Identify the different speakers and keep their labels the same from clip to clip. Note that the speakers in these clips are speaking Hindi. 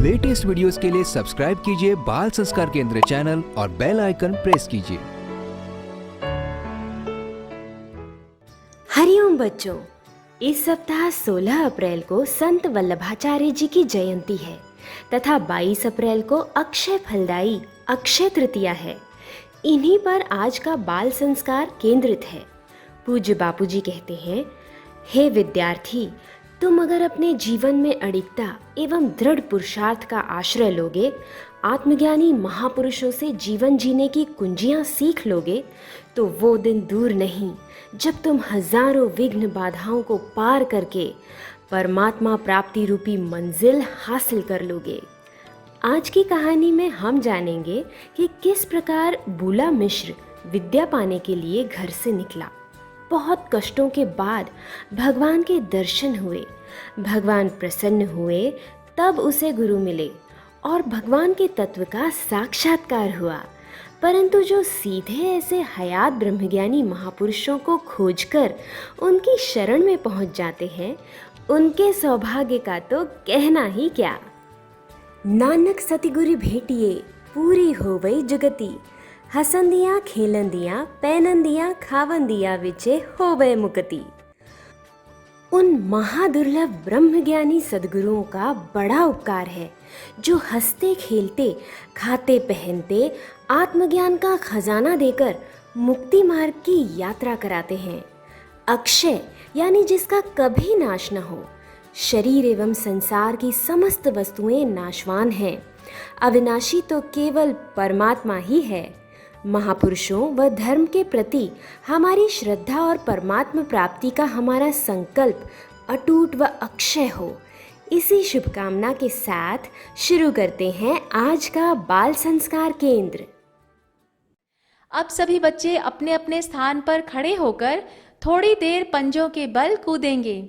Speaker 1: लेटेस्ट वीडियोस के लिए सब्सक्राइब कीजिए बाल संस्कार केंद्र चैनल और बेल आइकन प्रेस कीजिए।
Speaker 2: हरिओम बच्चों, इस सप्ताह 16 अप्रैल को संत वल्लभाचार्य जी की जयंती है तथा 22 अप्रैल को अक्षय फलदायी अक्षय तृतीया है। इन्हीं पर आज का बाल संस्कार केंद्रित है। पूज्य बापूजी कहते हैं, हे विद्यार्थी, तुम अगर अपने जीवन में अडिगता एवं दृढ़ पुरुषार्थ का आश्रय लोगे, आत्मज्ञानी महापुरुषों से जीवन जीने की कुंजियां सीख लोगे, तो वो दिन दूर नहीं जब तुम हजारों विघ्न बाधाओं को पार करके परमात्मा प्राप्ति रूपी मंजिल हासिल कर लोगे। आज की कहानी में हम जानेंगे कि किस प्रकार बूला मिश्र विद्या पाने के लिए घर से निकला। बहुत कष्टों के बाद भगवान के दर्शन हुए, भगवान प्रसन्न हुए, तब उसे गुरु मिले और भगवान के तत्व का साक्षात्कार हुआ। परंतु जो सीधे ऐसे हयात ब्रह्मज्ञानी महापुरुषों को खोजकर उनकी शरण में पहुंच जाते हैं, उनके सौभाग्य का तो कहना ही क्या। नानक सतिगुरु भेटिए पूरी हो वई जुगति, हसंदियाँ खेलंदियाँ पैनंदियाँ खावंदियाँ विचे हो गए मुक्ति। उन महादुर्लभ ब्रह्मज्ञानी सद्गुरुओं का बड़ा उपकार है जो हंसते खेलते खाते पहनते आत्मज्ञान का खजाना देकर मुक्ति मार्ग की यात्रा कराते हैं। अक्षय यानी जिसका कभी नाश न हो। शरीर एवं संसार की समस्त वस्तुएं नाशवान हैं, अविनाशी तो केवल परमात्मा ही है। महापुरुषों व धर्म के प्रति हमारी श्रद्धा और परमात्मा प्राप्ति का हमारा संकल्प अटूट व अक्षय हो। इसी शुभकामना के साथ शुरू करते हैं आज का बाल संस्कार केंद्र।
Speaker 3: अब सभी बच्चे अपने अपने स्थान पर खड़े होकर थोड़ी देर पंजों के बल कूदेंगे।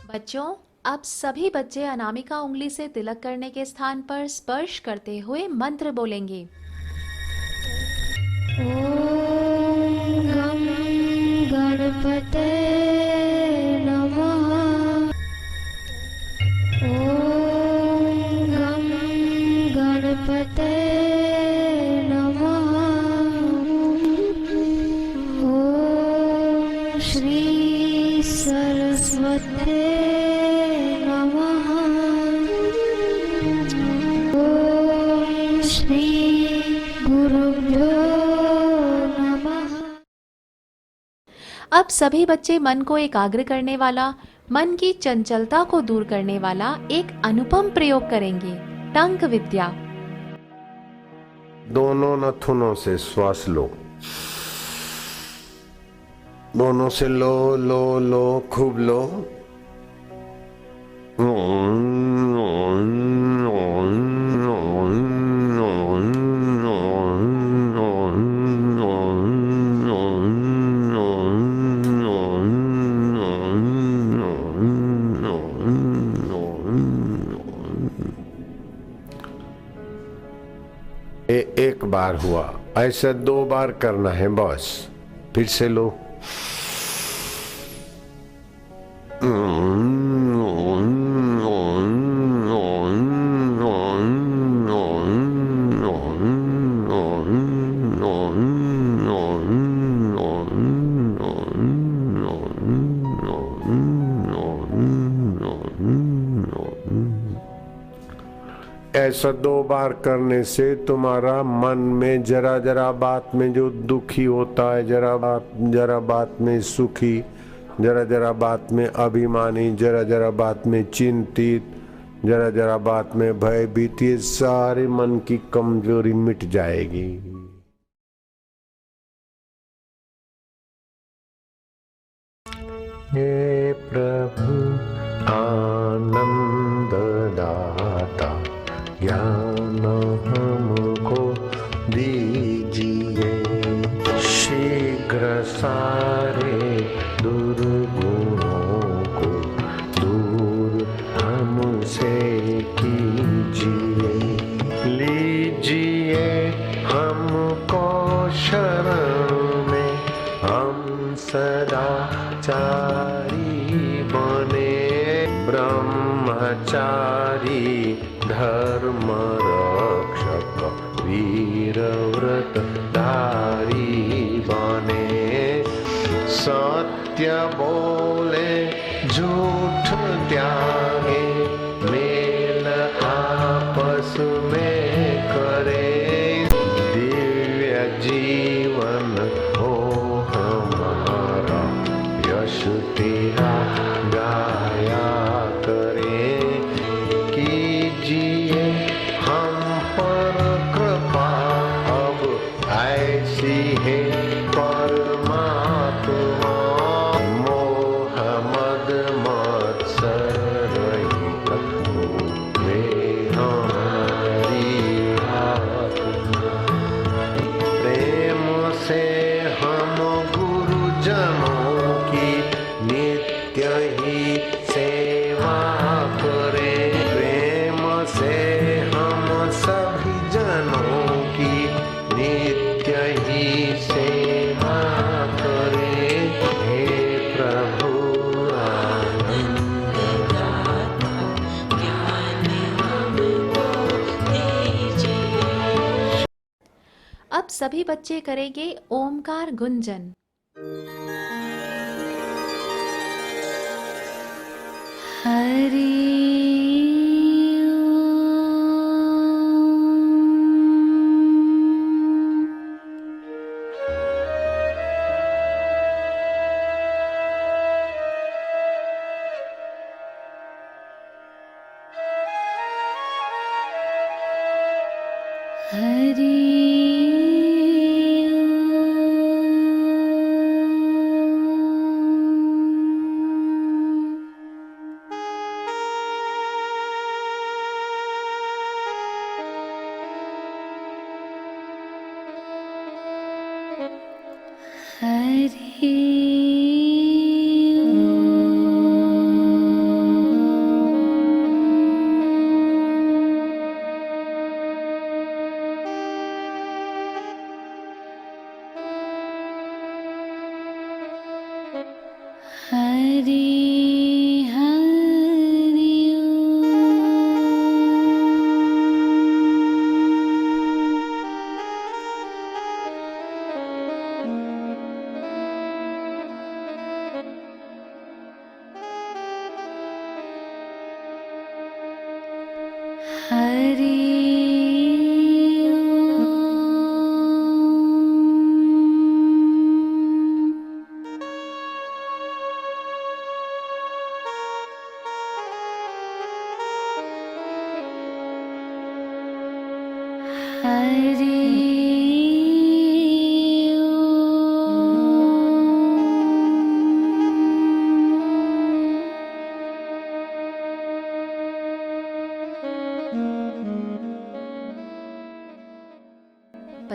Speaker 3: बच्चों, अब सभी बच्चे अनामिका उंगली से तिलक करने के स्थान पर स्पर्श करते हुए मंत्र बोलेंगे।
Speaker 4: ओम गं गणपते नमः। ओम गं गणपते नमः। ओम श्री सरस्वती
Speaker 3: अब सभी बच्चे मन को एकाग्र करने वाला, मन की चंचलता को दूर करने वाला एक अनुपम प्रयोग करेंगे, टंक विद्या।
Speaker 5: दोनों नथुनों से श्वास लो, दोनों से लो लो लो, खूब लो। एक बार हुआ, ऐसे 2 बार करना है बस। फिर से लो। ऐसा 2 बार करने से तुम्हारा मन में जरा जरा बात में जो दुखी होता है, जरा बात में सुखी, जरा जरा बात में अभिमानी, जरा जरा बात में चिंतित, जरा जरा बात में भयभीत, ये सारे मन की कमजोरी मिट जाएगी। हे प्रभु आनंद दाता, ज्ञान हमको दीजिए, शीघ्र सारे दुर्गुणों को दूर हमसे कीजिए। लीजिए हमको शरण में, हम सदाचारी बने, ब्रह्मचारी धर्म रक्षक वीर व्रत धारी बने, सत्य बोले झूठ त्यागे, मेल आपस में करे, दिव्य जीवन हो हमारा, यश तेरा गाया करे। कीजिए हम पर कृपा, अब ऐसी है परमात्मा, मोह मद मत्सर रहित हुए हमारी आत्मा। प्रेम से हम गुरुजनों की नित्य ही सेवा करें, प्रेम से हम सभी जनों की नित्य ही सेवा करें। हे प्रभु आनंद दाता, ज्ञान हमको दीजिए।
Speaker 3: अब सभी बच्चे करेंगे ओमकार गुंजन।
Speaker 4: हरि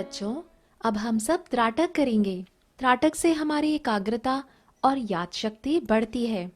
Speaker 3: बच्चों, अब हम सब त्राटक करेंगे। त्राटक से हमारी एकाग्रता और याद शक्ति बढ़ती है।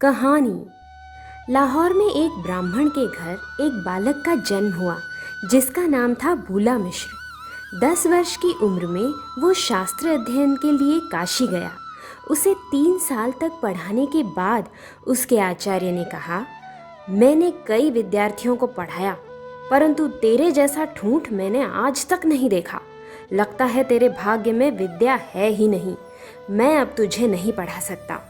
Speaker 2: कहानी। लाहौर में एक ब्राह्मण के घर एक बालक का जन्म हुआ जिसका नाम था भूला मिश्र। 10 वर्ष की उम्र में वो शास्त्र अध्ययन के लिए काशी गया। उसे 3 साल तक पढ़ाने के बाद उसके आचार्य ने कहा, मैंने कई विद्यार्थियों को पढ़ाया, परंतु तेरे जैसा ठूंठ मैंने आज तक नहीं देखा। लगता है तेरे भाग्य में विद्या है ही नहीं। मैं अब तुझे नहीं पढ़ा सकता।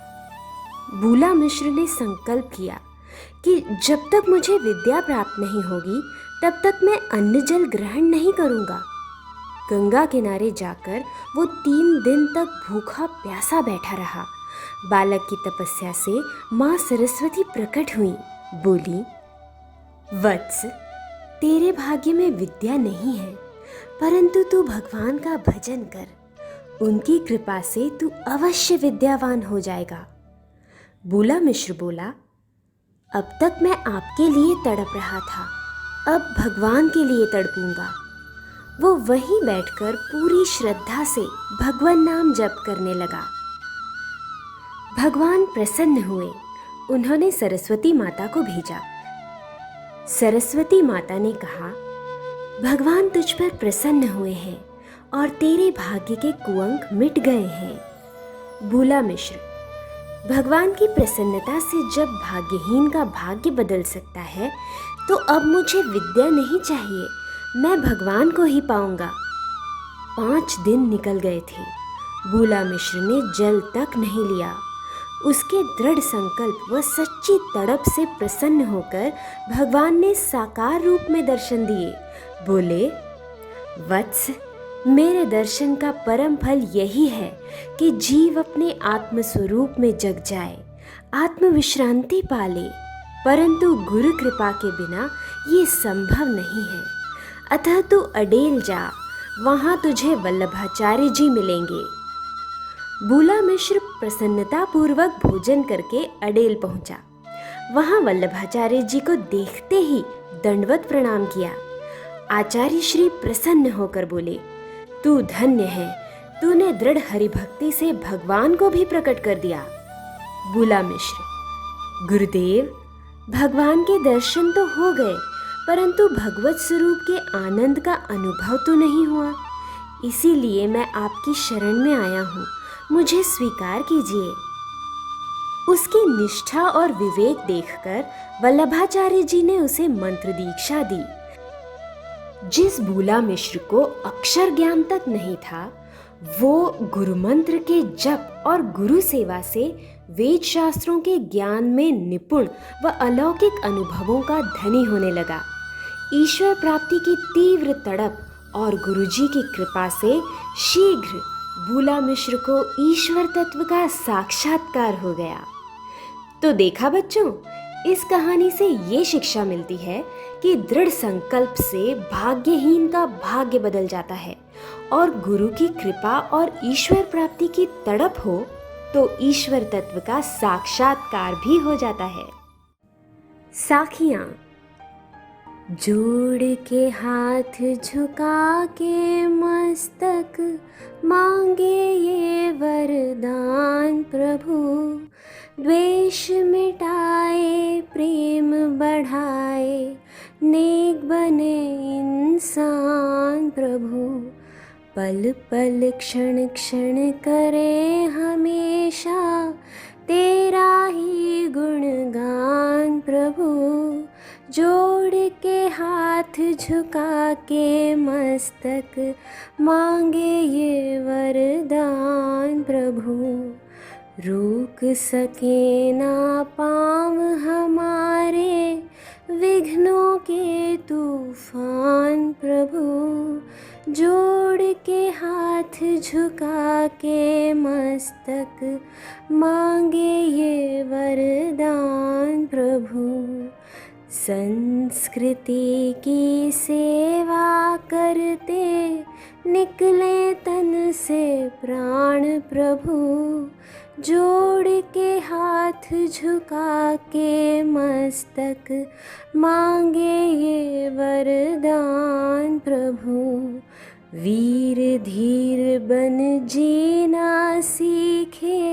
Speaker 2: भूला मिश्र ने संकल्प किया कि जब तक मुझे विद्या प्राप्त नहीं होगी तब तक मैं अन्न जल ग्रहण नहीं करूंगा। गंगा किनारे जाकर वो 3 दिन तक भूखा प्यासा बैठा रहा। बालक की तपस्या से माँ सरस्वती प्रकट हुई। बोली, वत्स, तेरे भाग्य में विद्या नहीं है, परंतु तू भगवान का भजन कर। उनकी कृपा से तू अवश्य विद्यावान हो जाएगा। भूला मिश्र बोला, अब तक मैं आपके लिए तड़प रहा था, अब भगवान के लिए तड़पूंगा। वो वहीं बैठकर पूरी श्रद्धा से भगवान नाम जप करने लगा। भगवान प्रसन्न हुए। उन्होंने सरस्वती माता को भेजा। सरस्वती माता ने कहा, भगवान तुझ पर प्रसन्न हुए हैं और तेरे भाग्य के कुअंक मिट गए हैं। भूला मिश्र, भगवान की प्रसन्नता से जब भाग्यहीन का भाग्य बदल सकता है तो अब मुझे विद्या नहीं चाहिए, मैं भगवान को ही पाऊंगा। 5 दिन निकल गए थे। भूला मिश्र ने जल तक नहीं लिया। उसके दृढ़ संकल्प व सच्ची तड़प से प्रसन्न होकर भगवान ने साकार रूप में दर्शन दिए। बोले, वत्स, मेरे दर्शन का परम फल यही है कि जीव अपने आत्म स्वरूप में जग जाए, आत्म विश्रांति पाले, परंतु गुरु कृपा के बिना ये संभव नहीं है। अतः तू अडेल जा, वहाँ तुझे वल्लभाचार्य जी मिलेंगे। भूला मिश्र प्रसन्नता पूर्वक भोजन करके अडेल पहुंचा। वहाँ वल्लभाचार्य जी को देखते ही दंडवत प्रणाम किया। आचार्य श्री प्रसन्न होकर बोले, तू धन्य है, तूने दृढ़ हरिभक्ति से भगवान को भी प्रकट कर दिया। भूला मिश्र, गुरुदेव, भगवान के दर्शन तो हो गए, परंतु भगवत स्वरूप के आनंद का अनुभव तो नहीं हुआ। इसीलिए मैं आपकी शरण में आया हूँ, मुझे स्वीकार कीजिए। उसकी निष्ठा और विवेक देखकर वल्लभाचार्य जी ने उसे मंत्र दीक्षा दी। जिस भूला मिश्र को अक्षर ज्ञान तक नहीं था, वो गुरु मंत्र के जप और गुरु सेवा से वेद शास्त्रों के ज्ञान में निपुण व अलौकिक अनुभवों का धनी होने लगा। ईश्वर प्राप्ति की तीव्र तड़प और गुरुजी की कृपा से शीघ्र भूला मिश्र को ईश्वर तत्व का साक्षात्कार हो गया। तो देखा बच्चों, इस कहानी से ये शिक्षा मिलती है कि दृढ़ संकल्प से भाग्यहीन का भाग्य बदल जाता है और गुरु की कृपा और ईश्वर प्राप्ति की तड़प हो तो ईश्वर तत्व का साक्षात्कार भी हो जाता है। साखियां। जोड़ के हाथ झुका के मस्तक मांगे ये वरदान प्रभु, द्वेष मिटाए प्रेम बढ़ाए नेक बने इंसान प्रभु। पल पल क्षण क्षण करे हमेशा तेरा ही गुणगान प्रभु, जोड़ के हाथ झुका के मस्तक मांगे ये वरदान प्रभु। रोक सके ना पाँव हमारे विघ्नों के तूफान प्रभु, जोड़ के हाथ झुका के मस्तक मांगे ये वरदान प्रभु। संस्कृति की सेवा करते निकले तन से प्राण प्रभु, जोड़ के हाथ झुका के मस्तक मांगे ये वरदान प्रभु। वीर धीर बन जीना सीखे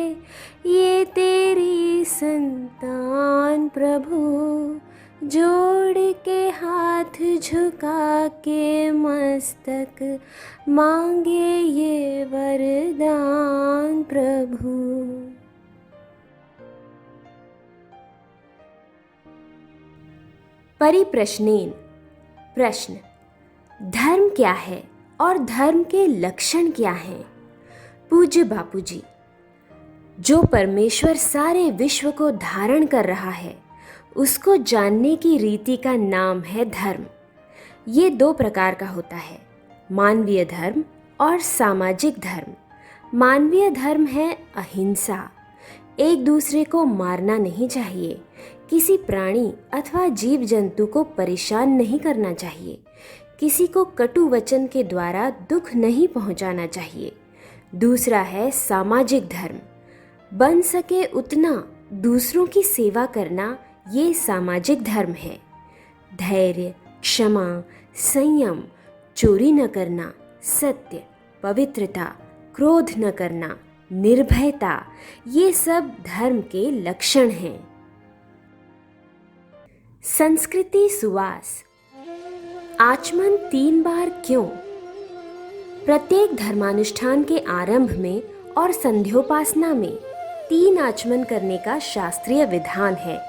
Speaker 2: ये तेरी संतान प्रभु, जोड़ के हाथ झुका के मस्तक मांगे ये वरदान प्रभु। परिप्रश्नेन। प्रश्न: धर्म क्या है और धर्म के लक्षण क्या हैं? पूज्य बापूजी, जो परमेश्वर सारे विश्व को धारण कर रहा है उसको जानने की रीति का नाम है धर्म। ये दो प्रकार का होता है, मानवीय धर्म और सामाजिक धर्म। मानवीय धर्म है अहिंसा, एक दूसरे को मारना नहीं चाहिए, किसी प्राणी अथवा जीव जंतु को परेशान नहीं करना चाहिए, किसी को कटु वचन के द्वारा दुख नहीं पहुंचाना चाहिए। दूसरा है सामाजिक धर्म, बन सके उतना दूसरों की सेवा करना, ये सामाजिक धर्म है। धैर्य, क्षमा, संयम, चोरी न करना, सत्य, पवित्रता, क्रोध न करना, निर्भयता, ये सब धर्म के लक्षण हैं। संस्कृति सुवास। आचमन 3 बार क्यों? प्रत्येक धर्मानुष्ठान के आरंभ में और संध्योपासना में 3 आचमन करने का शास्त्रीय विधान है।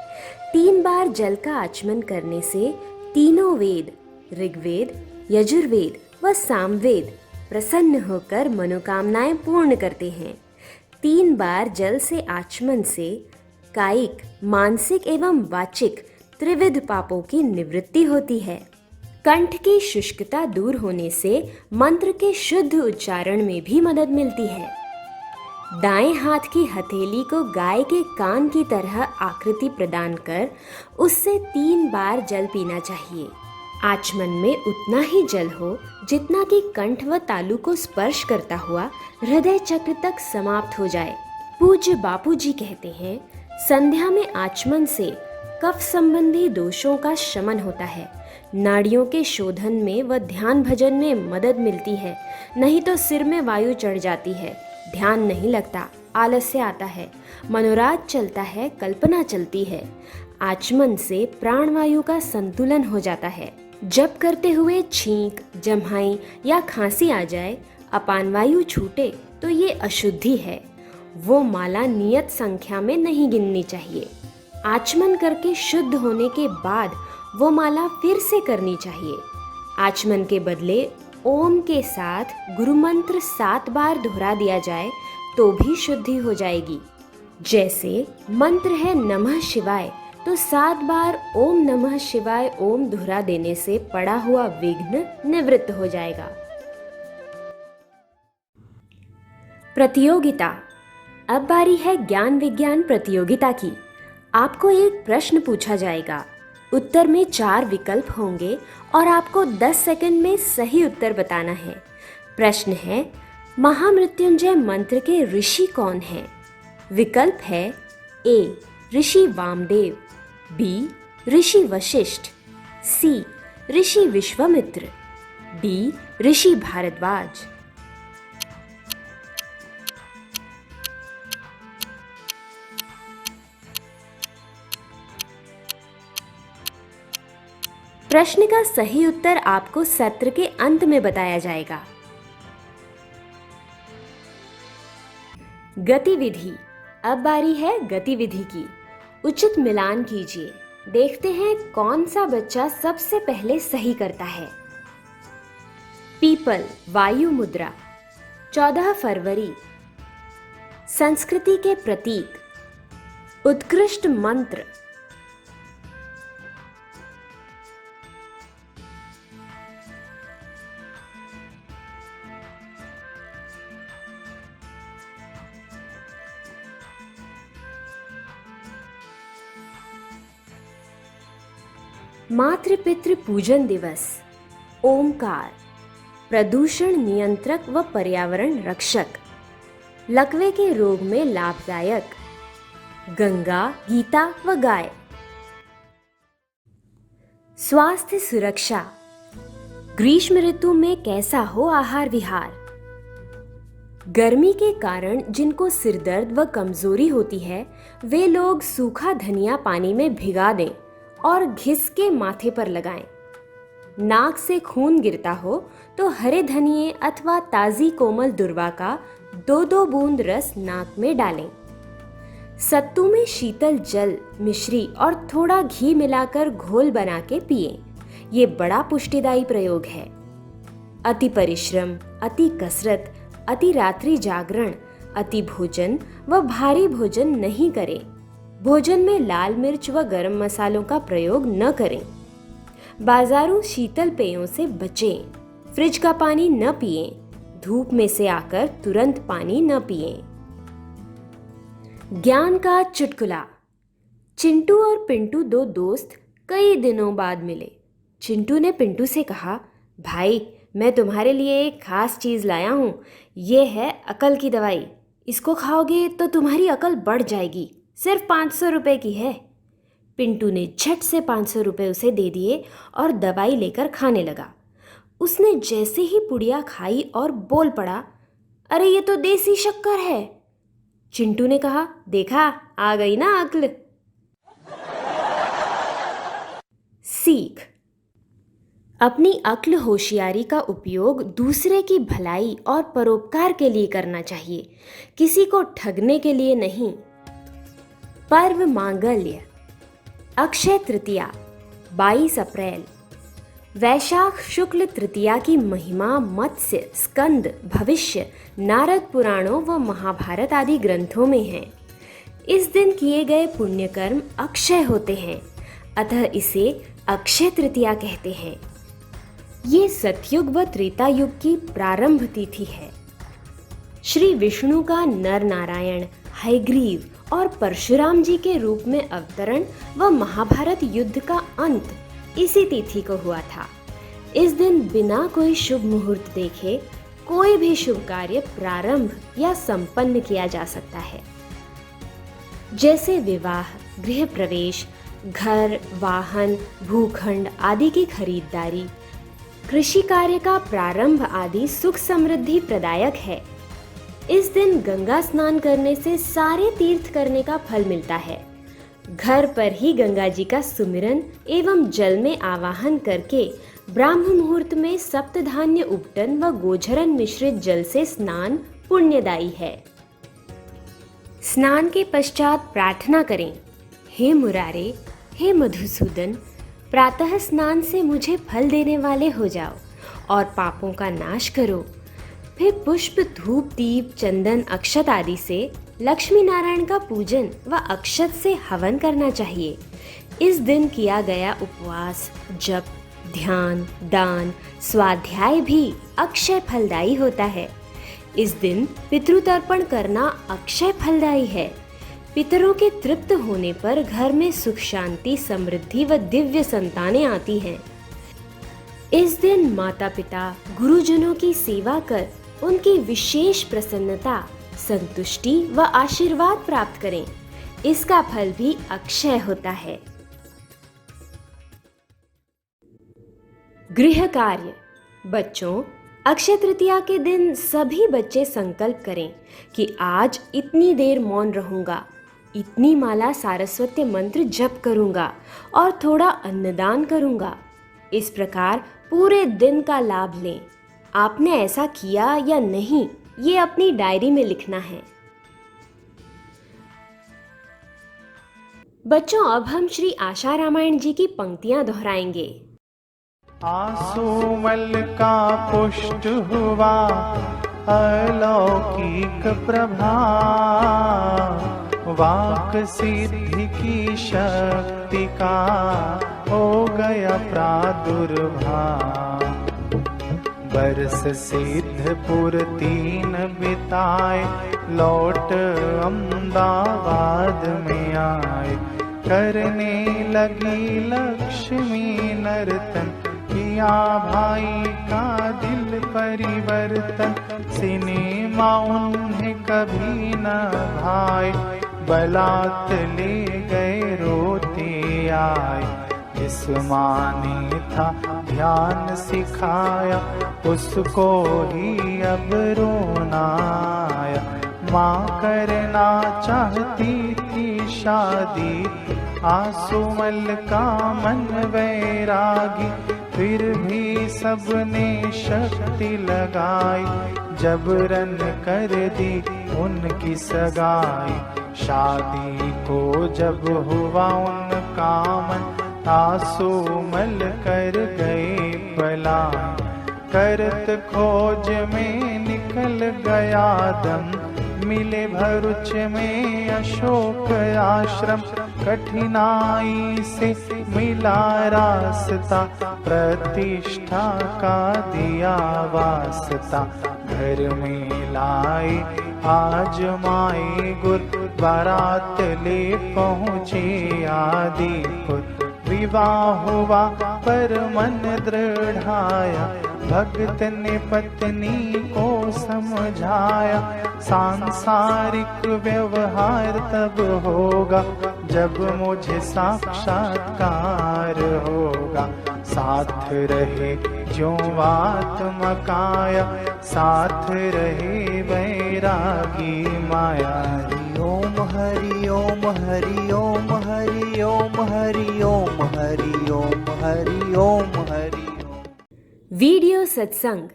Speaker 2: 3 बार जल का आचमन करने से तीनों वेद, ऋग्वेद, यजुर्वेद व सामवेद प्रसन्न होकर मनोकामनाएं पूर्ण करते हैं। 3 बार जल से आचमन से कायिक, मानसिक एवं वाचिक त्रिविध पापों की निवृत्ति होती है। कंठ की शुष्कता दूर होने से मंत्र के शुद्ध उच्चारण में भी मदद मिलती है। दाएं हाथ की हथेली को गाय के कान की तरह आकृति प्रदान कर उससे 3 बार जल पीना चाहिए। आचमन में उतना ही जल हो जितना कि कंठ व तालु को स्पर्श करता हुआ हृदय चक्र तक समाप्त हो जाए। पूज्य बापूजी कहते हैं, संध्या में आचमन से कफ संबंधी दोषों का शमन होता है, नाड़ियों के शोधन में व ध्यान भजन में मदद मिलती है। नहीं तो सिर में वायु चढ़ जाती है, ध्यान नहीं लगता, आलस्य आता है, मनोराज चलता है, कल्पना चलती है। आचमन से प्राणवायु का संतुलन हो जाता है। जप करते हुए छींक, जम्हाई या खांसी आ जाए, अपान वायु छूटे तो ये अशुद्धि है। वो माला नियत संख्या में नहीं गिननी चाहिए। आचमन करके शुद्ध होने के बाद वो माला फिर से करनी चाहिए। आचमन के बदले ओम के साथ गुरु मंत्र 7 बार दोहरा दिया जाए तो भी शुद्धि हो जाएगी। जैसे मंत्र है नमः शिवाय, तो 7 बार ओम नमः शिवाय ओम दोहरा देने से पड़ा हुआ विघ्न निवृत्त हो जाएगा। प्रतियोगिता। अब बारी है ज्ञान विज्ञान प्रतियोगिता की। आपको एक प्रश्न पूछा जाएगा, उत्तर में 4 विकल्प होंगे और आपको 10 सेकंड में सही उत्तर बताना है। प्रश्न है, महामृत्युंजय मंत्र के ऋषि कौन हैं? विकल्प है ए ऋषि वामदेव, बी ऋषि वशिष्ठ, सी ऋषि विश्वामित्र, डी ऋषि भारद्वाज। प्रश्न का सही उत्तर आपको सत्र के अंत में बताया जाएगा। गतिविधि। अब बारी है गतिविधि की। उचित मिलान कीजिए। देखते हैं कौन सा बच्चा सबसे पहले सही करता है। पीपल वायु मुद्रा, 14 फरवरी। संस्कृति के प्रतीक, उत्कृष्ट मंत्र। मातृपितृ पूजन दिवस, ओमकार, प्रदूषण नियंत्रक व पर्यावरण रक्षक, लकवे के रोग में लाभदायक, गंगा, गीता व गाय। स्वास्थ्य सुरक्षा, ग्रीष्म ऋतु में कैसा हो आहार विहार। गर्मी के कारण जिनको सिरदर्द व कमजोरी होती है, वे लोग सूखा धनिया पानी में भिगा दें और घिस के माथे पर लगाएं। नाक से खून गिरता हो तो हरे धनिये अथवा ताजी कोमल दुर्वा का 2-2 बूंद रस नाक में डालें। सत्तू में शीतल जल, मिश्री और थोड़ा घी मिलाकर घोल बना के पिएं। ये बड़ा पुष्टिदायी प्रयोग है। अति परिश्रम, अति कसरत, अति रात्रि जागरण, अति भोजन व भारी भोजन नहीं करें। भोजन में लाल मिर्च व गरम मसालों का प्रयोग न करें। बाजारू शीतल पेयों से बचें। फ्रिज का पानी न पिएं। धूप में से आकर तुरंत पानी न पिएं। ज्ञान का चुटकुला। चिंटू और पिंटू 2 दोस्त कई दिनों बाद मिले। चिंटू ने पिंटू से कहा, भाई मैं तुम्हारे लिए एक खास चीज लाया हूं। ये है अकल की दवाई। इसको खाओगे तो तुम्हारी अकल बढ़ जाएगी। सिर्फ 500 रुपए की है। पिंटू ने झट से 500 रुपए उसे दे दिए और दवाई लेकर खाने लगा। उसने जैसे ही पुड़िया खाई और बोल पड़ा, अरे ये तो देसी शक्कर है। चिंटू ने कहा, देखा आ गई ना अक्ल। सीख, अपनी अक्ल होशियारी का उपयोग दूसरे की भलाई और परोपकार के लिए करना चाहिए, किसी को ठगने के लिए नहीं। पर्व मांगल्य, अक्षय तृतीया 22 अप्रैल। वैशाख शुक्ल तृतीया की महिमा मत्स्य, स्कंद, भविष्य, नारद पुराणों व महाभारत आदि ग्रंथों में है। इस दिन किए गए पुण्य कर्म अक्षय होते हैं, अतः इसे अक्षय तृतीया कहते हैं। ये सतयुग व त्रेता युग की प्रारंभ तिथि है। श्री विष्णु का नर नारायण, हयग्रीव और परशुराम जी के रूप में अवतरण व महाभारत युद्ध का अंत इसी तिथि को हुआ था। इस दिन बिना कोई शुभ मुहूर्त देखे कोई भी शुभ कार्य प्रारंभ या संपन्न किया जा सकता है, जैसे विवाह, गृह प्रवेश, घर, वाहन, भूखंड आदि की खरीदारी, कृषि कार्य का प्रारंभ आदि सुख समृद्धि प्रदायक है। इस दिन गंगा स्नान करने से सारे तीर्थ करने का फल मिलता है। घर पर ही गंगा जी का सुमिरन एवं जल में आवाहन करके ब्राह्म मुहूर्त में सप्तधान्य उपटन व गोझरन मिश्रित जल से स्नान पुण्यदायी है। स्नान के पश्चात प्रार्थना करें, हे मुरारे, हे मधुसूदन, प्रातः स्नान से मुझे फल देने वाले हो जाओ और पापों का नाश करो। फिर पुष्प, धूप, दीप, चंदन, अक्षत आदि से लक्ष्मी नारायण का पूजन व अक्षत से हवन करना चाहिए। इस दिन किया गया उपवास, जप, ध्यान, दान, स्वाध्याय भी अक्षय फलदायी होता है। इस दिन पितृतर्पण करना अक्षय फलदायी है। पितरों के तृप्त होने पर घर में सुख, शांति, समृद्धि व दिव्य संतानें आती हैं। इस दिन माता पिता, गुरुजनों की सेवा कर उनकी विशेष प्रसन्नता, संतुष्टि व आशीर्वाद प्राप्त करें। इसका फल भी अक्षय होता है। गृह कार्य। बच्चों, अक्षय तृतीया के दिन सभी बच्चे संकल्प करें कि आज इतनी देर मौन रहूंगा, इतनी माला सारस्वत मंत्र जप करूंगा और थोड़ा अन्नदान करूंगा। इस प्रकार पूरे दिन का लाभ लें। आपने ऐसा किया या नहीं, ये अपनी डायरी में लिखना है। बच्चों, अब हम श्री आशा रामायण जी की पंक्तियां दोहराएंगे।
Speaker 6: आसुमल का पुष्ट हुआ अलौकिक प्रभाव, वाक सिद्धि की शक्ति का हो गया प्रादुर्भाव। बरस सिद्धपुर 3 बिताए, लौट अहमदाबाद में आए। करने लगी लक्ष्मी नर्तन, किया भाई का दिल परिवर्तन। सिनेमा उन्हें कभी न भाए, बलात ले गए रोते आए। जिस माँ ने था ध्यान सिखाया, उसको ही अब रोना आया। माँ करना चाहती थी शादी, आसुमल का मन वैरागी। फिर भी सबने शक्ति लगाई, जबरन कर दी उनकी सगाई। शादी को जब हुआ उनका मन, आसुमल कर गए पलायन। करत खोज में निकल गया दम, मिले भरुच में अशोक आश्रम। कठिनाई से मिला रास्ता, प्रतिष्ठा का दिया वास्ता। घर में लाए आज माए गुर, बारात ले पहुँचे आदिपुर। विवाह हुआ पर मन दृढ़ाया, भगत ने पत्नी को समझाया। सांसारिक व्यवहार तब होगा, जब मुझे साक्षात्कार होगा। साथ रहे जो आत्मा काया, साथ रहे वैरागी माया।
Speaker 7: ओम हरि ओम हरि ओम हरि ओम हरि ओम हरि ओम हरि ओम हरि ओम।
Speaker 2: वीडियो सत्संग।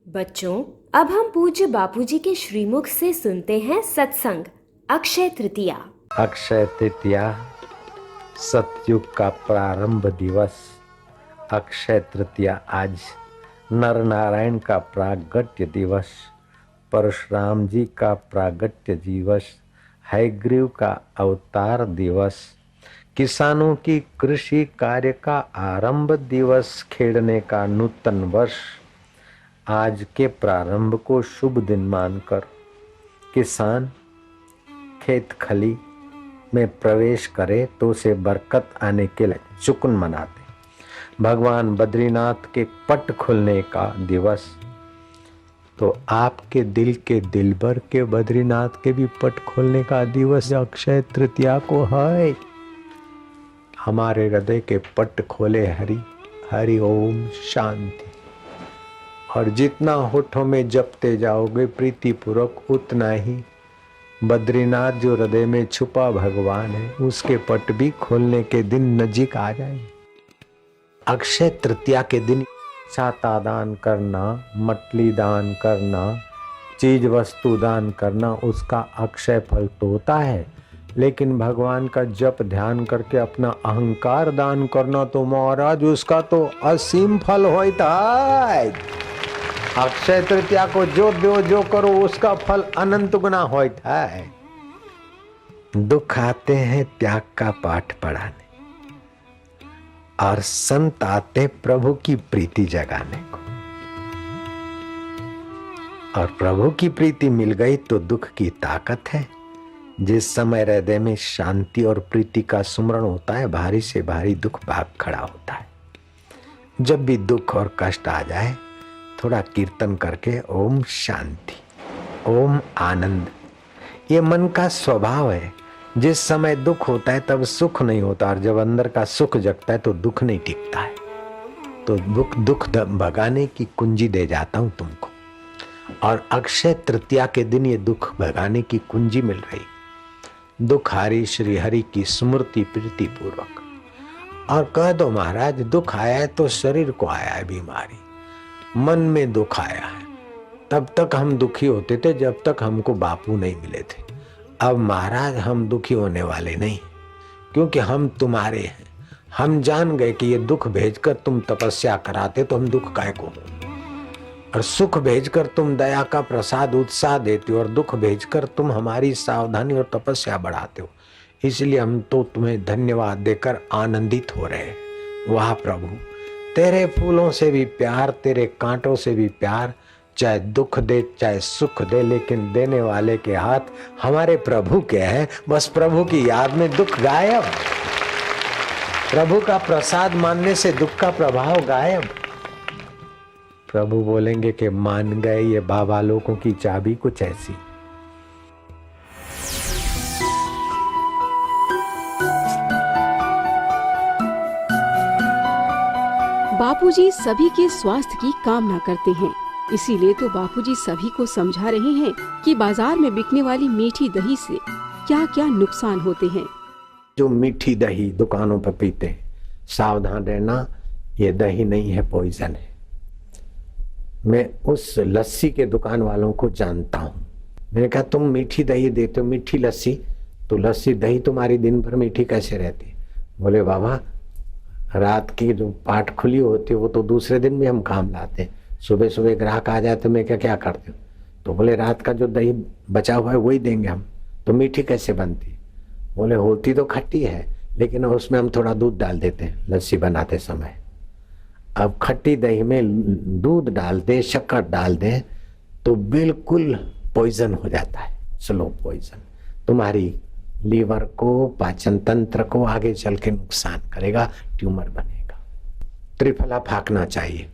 Speaker 2: बच्चों, अब हम पूज्य बापूजी के श्रीमुख से सुनते हैं सत्संग अक्षय तृतीया।
Speaker 5: अक्षय तृतीया सतयुग का प्रारंभ दिवस। अक्षय तृतीया आज नर नारायण का प्रागट्य दिवस, परशुराम जी का प्रागट्य दिवस, हयग्रीव का अवतार दिवस, किसानों की कृषि कार्य का आरंभ दिवस, खेड़ने का नूतन वर्ष। आज के प्रारंभ को शुभ दिन मानकर किसान खेत खली में प्रवेश करे तो उसे बरकत आने के लिए शुक्र मनाते। भगवान बद्रीनाथ के पट खुलने का दिवस, तो आपके दिल के दिलबर के बद्रीनाथ के भी पट खोलने का दिवस अक्षय तृतीया को है। हमारे हृदय के पट खोले हरि हरि ओम शांति। और जितना होठों में जपते जाओगे प्रीति पूर्वक, उतना ही बद्रीनाथ जो हृदय में छुपा भगवान है, उसके पट भी खोलने के दिन नजीक आ जाएंगे। अक्षय तृतीया के दिन छाता दान करना, मटली दान करना, चीज वस्तु दान करना, उसका अक्षय फल तो होता है, लेकिन भगवान का जप ध्यान करके अपना अहंकार दान करना तो महाराज उसका तो असीम फल होता है। अक्षय तृतीया को जो दो जो करो उसका फल अनंत गुना होता है। दुख आते हैं त्याग का पाठ पढ़ाने, और संत आते प्रभु की प्रीति जगाने को। और प्रभु की प्रीति मिल गई तो दुख की ताकत है। जिस समय हृदय में शांति और प्रीति का सुमरण होता है, भारी से भारी दुख भाग खड़ा होता है। जब भी दुख और कष्ट आ जाए, थोड़ा कीर्तन करके ओम शांति, ओम आनंद, ये मन का स्वभाव है। जिस समय दुख होता है तब सुख नहीं होता, और जब अंदर का सुख जगता है तो दुख नहीं टिकता है। तो दुख भगाने की कुंजी दे जाता हूं तुमको, और अक्षय तृतीया के दिन ये दुख भगाने की कुंजी मिल रही। दुखारी श्री हरि की स्मृति प्रीति पूर्वक, और कह दो महाराज दुख आया है तो शरीर को आया है बीमारी, मन में दुख आया है। तब तक हम दुखी होते थे जब तक हमको बापू नहीं मिले थे। अब महाराज हम दुखी होने वाले नहीं,
Speaker 8: क्योंकि हम तुम्हारे हैं। हम जान गए कि ये दुख भेजकर तुम तपस्या कराते तो हम दुख काय को, और सुख भेजकर तुम दया का प्रसाद उत्साह देते हो, और दुख भेजकर तुम हमारी सावधानी और तपस्या बढ़ाते हो। इसलिए हम तो तुम्हें धन्यवाद देकर आनंदित हो रहे हैं। वाह प्रभु, तेरे फूलों से भी प्यार, तेरे कांटों से भी प्यार, चाहे दुख दे चाहे सुख दे, लेकिन देने वाले के हाथ हमारे प्रभु के हैं। बस प्रभु की याद में दुख गायब, प्रभु का प्रसाद मानने से दुख का प्रभाव गायब। प्रभु बोलेंगे कि मान गए ये बाबा लोगों की चाबी कुछ ऐसी।
Speaker 9: बापूजी सभी के स्वास्थ्य की कामना करते हैं, इसीलिए तो बापूजी सभी को समझा रहे हैं कि बाजार में बिकने वाली मीठी दही से क्या क्या नुकसान होते हैं।
Speaker 8: जो मीठी दही दुकानों पर पीते हैं, सावधान रहना, ये दही नहीं है, पॉइजन है। मैं उस लस्सी के दुकान वालों को जानता हूँ। मैंने कहा तुम मीठी दही देते हो, मीठी लस्सी, तो लस्सी दही तुम्हारी दिन भर मीठी कैसे रहती? बोले बाबा, रात की जो पाट खुली होती है वो तो दूसरे दिन भी हम काम लाते हैं। सुबह सुबह ग्राहक आ जाते, मैं क्या करते हो? तो बोले रात का जो दही बचा हुआ है वही देंगे हम। तो मीठी कैसे बनती? बोले होती तो खट्टी है, लेकिन उसमें हम थोड़ा दूध डाल देते हैं लस्सी बनाते समय। अब खट्टी दही में दूध डाल दे, शक्कर डाल दे तो बिल्कुल पॉइजन हो जाता है, स्लो पॉइजन। तुम्हारी लीवर को, पाचन तंत्र को आगे चल के नुकसान करेगा, ट्यूमर बनेगा। त्रिफला फाकना चाहिए।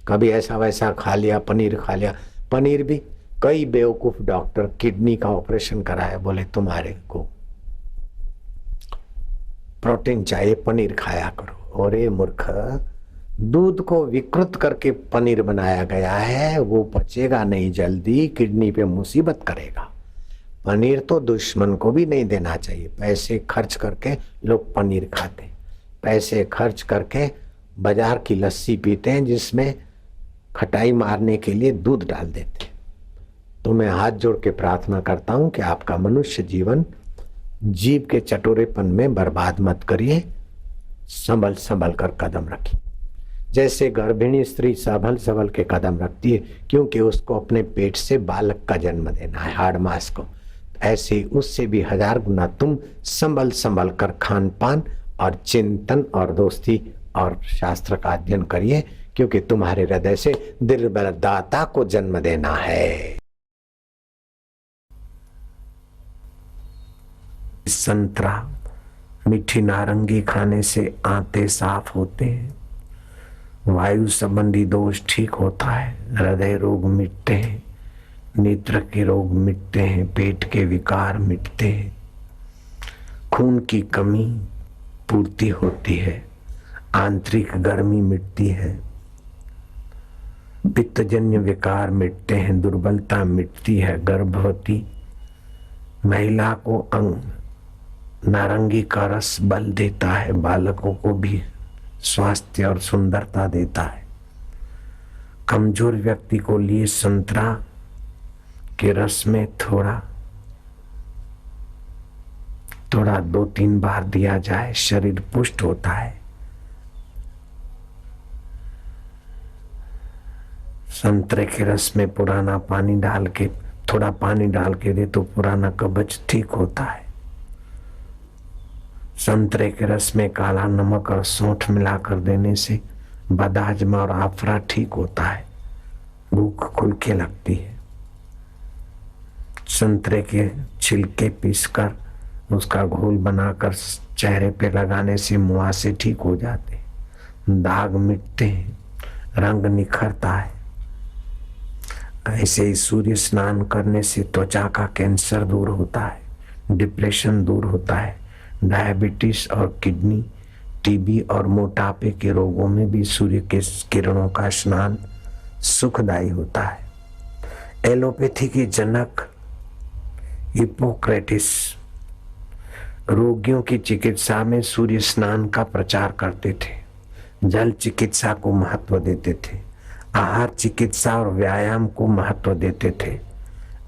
Speaker 8: कभी ऐसा वैसा खा लिया, पनीर खा लिया, पनीर भी कई बेवकूफ डॉक्टर किडनी का ऑपरेशन कराया, बोले तुम्हारे को प्रोटीन चाहिए, पनीर खाया करो। और ये मूर्ख, दूध को विकृत करके पनीर बनाया गया है, वो पचेगा नहीं जल्दी, किडनी पे मुसीबत करेगा। पनीर तो दुश्मन को भी नहीं देना चाहिए। पैसे खर्च करके लोग पनीर खाते हैं, पैसे खर्च करके बाजार की लस्सी पीते हैं जिसमें खटाई मारने के लिए दूध डाल देते हैं। तो मैं हाथ जोड़ के प्रार्थना करता हूं कि आपका मनुष्य जीवन जीव के चटोरेपन में बर्बाद मत करिए, संभल संभल कर कदम रखिए। जैसे गर्भिणी स्त्री संभल के कदम रखती है, क्योंकि उसको अपने पेट से बालक का जन्म देना है, हाड़ मास को। ऐसे उससे भी 1000 गुना तुम संभल कर खान पान और चिंतन और दोस्ती और शास्त्र का अध्ययन करिए, क्योंकि तुम्हारे हृदय से दिव्य दाता को जन्म देना है। संतरा, मीठी नारंगी खाने से आंतें साफ होते हैं, वायु संबंधी दोष ठीक होता है, हृदय रोग मिटते हैं, नेत्र के रोग मिटते हैं, पेट के विकार मिटते हैं, खून की कमी पूर्ति होती है, आंतरिक गर्मी मिटती है, पित्तजन्य विकार मिटते हैं, दुर्बलता मिटती है। गर्भवती महिला को अंग नारंगी का रस बल देता है, बालकों को भी स्वास्थ्य और सुंदरता देता है। कमजोर व्यक्ति को लिए संतरा के रस में थोड़ा 2-3 बार दिया जाए, शरीर पुष्ट होता है। संतरे के रस में पुराना पानी डाल के, थोड़ा पानी डाल के दे तो पुराना कब्ज ठीक होता है। संतरे के रस में काला नमक और सौंठ मिलाकर देने से बदहजमा और आफरा ठीक होता है, भूख खुल के लगती है। संतरे के छिलके पीसकर उसका घोल बनाकर चेहरे पे लगाने से मुहासे ठीक हो जाते हैं, दाग मिटते हैं, रंग निखरता है। ऐसे ही सूर्य स्नान करने से त्वचा का कैंसर दूर होता है, डिप्रेशन दूर होता है, डायबिटीज और किडनी, टीबी और मोटापे के रोगों में भी सूर्य के किरणों का स्नान सुखदायी होता है। एलोपैथी के जनक हिप्पोक्रेटिस रोगियों की चिकित्सा में सूर्य स्नान का प्रचार करते थे, जल चिकित्सा को महत्व देते थे, आहार चिकित्सा और व्यायाम को महत्व देते थे।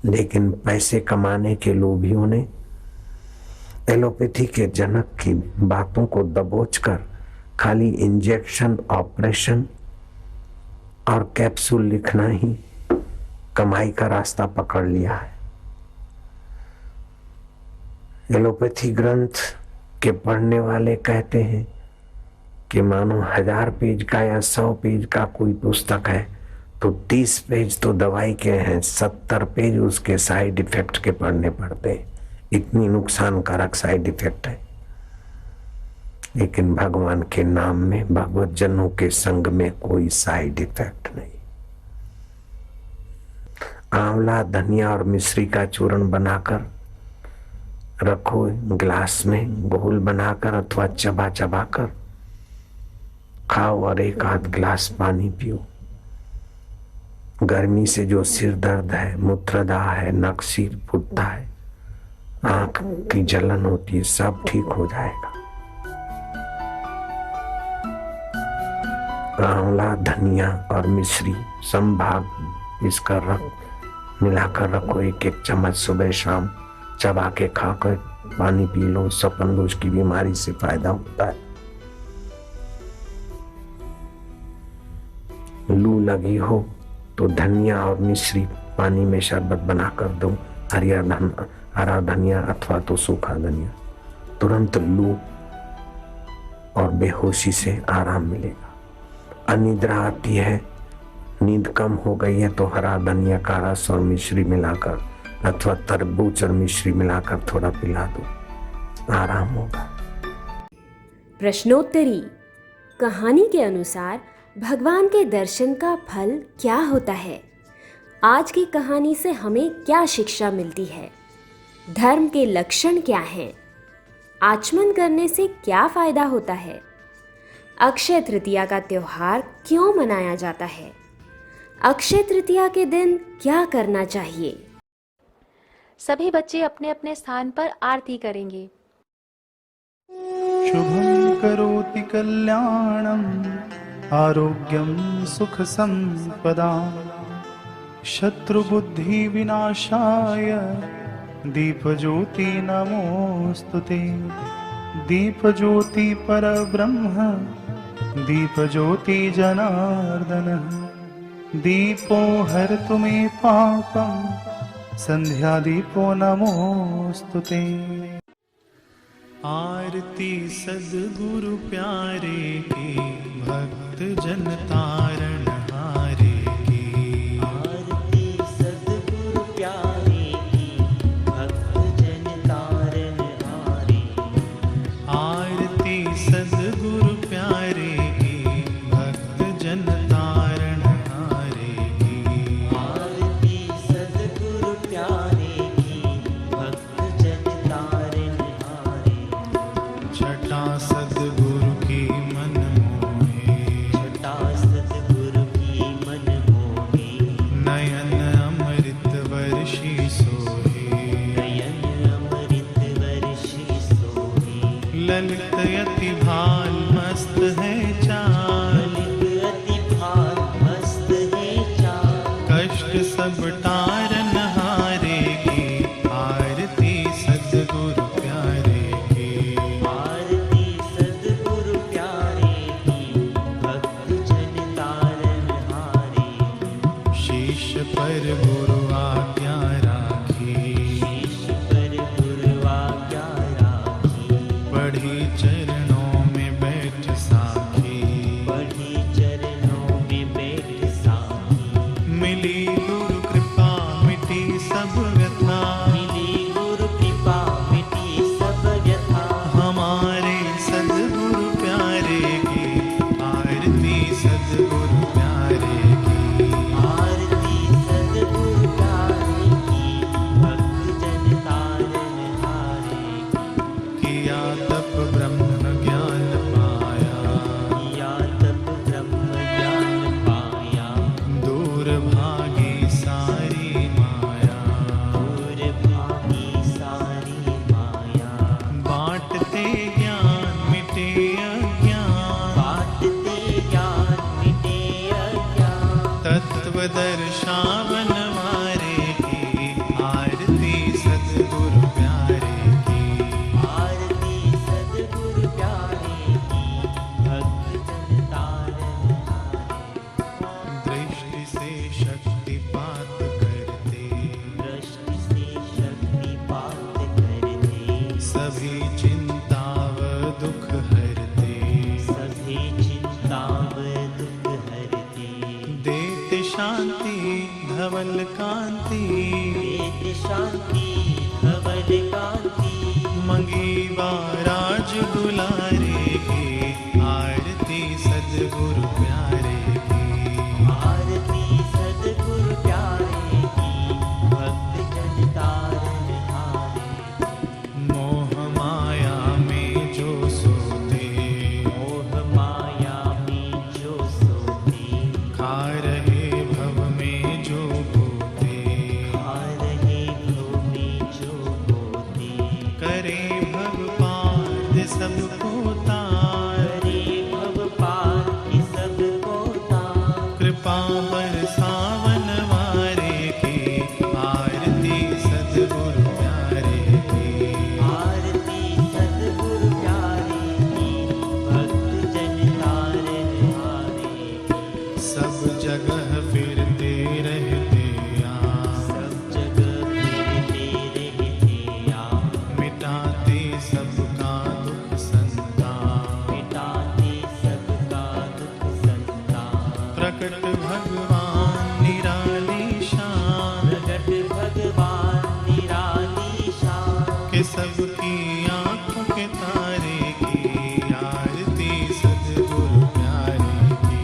Speaker 8: लेकिन पैसे कमाने के लोभियों ने एलोपैथी के जनक की बातों को दबोचकर खाली इंजेक्शन, ऑपरेशन और कैप्सूल लिखना ही कमाई का रास्ता पकड़ लिया है। एलोपैथी ग्रंथ के पढ़ने वाले कहते हैं कि मानो 1000 पेज का या 100 पेज का कोई पुस्तक है तो 30 पेज तो दवाई के हैं, 70 पेज उसके साइड इफेक्ट के पढ़ने पड़ते हैं। इतनी नुकसानकारक साइड इफेक्ट है। लेकिन भगवान के नाम में, भगवत जनों के संग में कोई साइड इफेक्ट नहीं। आंवला, धनिया और मिश्री का चूर्ण बनाकर रखो गिलास में, घोल बनाकर अथवा चबा चबा कर खाओ और 1 आध गिलास पानी पियो। गर्मी से जो सिर दर्द है, मूत्रदाह है, नक सिर फूटता है, आंख की जलन होती है, सब ठीक हो जाएगा। आंवला, धनिया और मिश्री संभाग इसका मिलाकर रखो, 1-1 चम्मच सुबह शाम चबा के खाकर पानी पी लो। सपन दोष की बीमारी से फायदा होता है। लू लगी हो तो धनिया और मिश्री पानी में शरबत बनाकर दो, हरा धनिया अथवा तो सूखा धनिया। तुरंत लू और बेहोशी से आराम मिलेगा। अनिद्रा आती है, नींद कम हो गई है तो हरा धनिया का रस और मिश्री मिलाकर अथवा तरबूज और मिश्री मिलाकर थोड़ा पिला दो, आराम होगा।
Speaker 2: प्रश्नोत्तरी। कहानी के अनुसार भगवान के दर्शन का फल क्या होता है? आज की कहानी से हमें क्या शिक्षा मिलती है? धर्म के लक्षण क्या हैं? आचमन करने से क्या फायदा होता है? अक्षय तृतीया का त्योहार क्यों मनाया जाता है? अक्षय तृतीया के दिन क्या करना चाहिए?
Speaker 3: सभी बच्चे अपने अपने स्थान पर आरती करेंगे।
Speaker 6: शुभं करोति कल्याणं आरोग्यं सुख संपदा शत्रुबुद्धि विनाशाय दीपज्योति नमोस्तुते। दीपज्योति परब्रह्म दीपज्योति जनार्दन दीपो हरतु मे पापं संध्या दीपो नमोस्तुते। आरती सद्गुरु प्यारे की भक्त जन तारण हारे की।
Speaker 7: आरती सद्गुरु प्यारे की भक्त जन तारण हारे।
Speaker 6: आरती सद्गुरु प्यारे की भक्त जन तारण हारे की।
Speaker 7: आरती सद्गुरु प्यारे की भक्त जन तारण हारे।
Speaker 6: छटा सद्गुरु की मन मोहे।
Speaker 7: छटा सद्गुरु की मन मोहे।
Speaker 6: नयन अमृत वर्षी सोहे।
Speaker 7: नयन अमृत वर्षी सोहे।
Speaker 6: ललित अति भाल मस्त है चाल।
Speaker 7: ललित अति भाल मस्त है चाल।
Speaker 6: कष्ट सब तारन हारे की। आरती सद्गुरु प्यारे की।
Speaker 7: आरती सद्गुरु प्यारे की भक्त जन तारण हारे।
Speaker 6: शीश पर गुरु आज्ञा राखी।
Speaker 7: शीश पर गुरु आज्ञा राखी।
Speaker 6: बढ़ी चरणों में बैठ साखी।
Speaker 7: बढ़ी चरणों में बैठ साखी।
Speaker 6: मिली गुरु कृपा मिटी सब व्यथा।
Speaker 7: मिली गुरु कृपा मिटी सब व्यथा।
Speaker 6: हमारे सद्गुरु प्यारे की। आरती सद्गुरु प्यारे की।
Speaker 7: आरती सद्गुरु प्यारे की भक्त जन तारण हारे।
Speaker 6: किया तप ब्रह्म ज्ञान पाया।
Speaker 7: किया तप ब्रह्म ज्ञान पाया।
Speaker 6: दूर भागी सारी माया।
Speaker 7: दूर भागी सारी माया।
Speaker 6: बांटते ज्ञान मिटे अज्ञान।
Speaker 7: बांटते ज्ञान मिटे अज्ञान।
Speaker 6: तत्व दर्शावन मारे की। आरती सद्गुरु प्यारे की। धवल कांति,
Speaker 7: वेद शांति धवल कांति,
Speaker 6: मंगीवा राज दुलारे की, आरती सद्गुरु प्यारे की,
Speaker 7: आरती सद्गुरु प्यारे की, भक्त जन तारन हारे।
Speaker 6: मोह माया में जो सोते,
Speaker 7: मोह माया में जो सोते,
Speaker 6: खा रहे भव में जो बोते,
Speaker 7: खा रहे भव में जो बोते,
Speaker 6: करे भव पार सबको तार,
Speaker 7: करे भव पार की सबको तार।
Speaker 6: कृपा बरसावन वारे की, आरती सद्गुरु प्यारे की,
Speaker 7: आरती सद्गुरु प्यारे की, भक्त जन तारन हारे।
Speaker 6: सब जगह फिरते रहते आप,
Speaker 7: सब जगह फिरते रहते आप,
Speaker 6: मिटाते सबका दुख संताप,
Speaker 7: मिटाते सबका दुख संताप।
Speaker 6: प्रकट भगवान निराली शान,
Speaker 7: प्रगट भगवान निराली शान,
Speaker 6: के सबकी आंखों के तारे की, आरती सद्गुरु प्यारे की,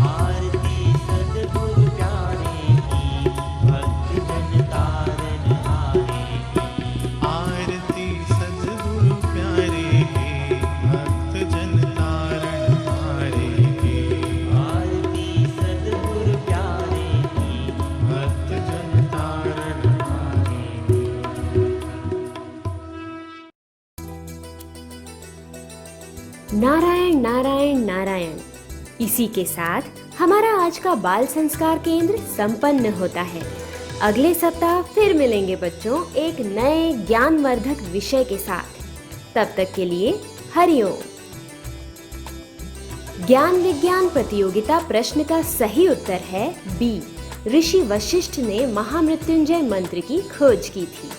Speaker 7: आरती सद्गुरु प्यारे की, भक्त जन तारन हारे।
Speaker 6: आरती सद्गुरु प्यारे की, भक्त जन तारण हारे की,
Speaker 7: आरती सद्गुरु प्यारे की,
Speaker 6: भक्त जन तारण हारे की।
Speaker 2: नारायण नारायण नारायण। इसी के साथ हमारा आज का बाल संस्कार केंद्र संपन्न होता है। अगले सप्ताह फिर मिलेंगे बच्चों एक नए ज्ञानवर्धक विषय के साथ। तब तक के लिए हरिओम। ज्ञान विज्ञान प्रतियोगिता प्रश्न का सही उत्तर है बी। ऋषि वशिष्ठ ने महामृत्युंजय मंत्र की खोज की थी।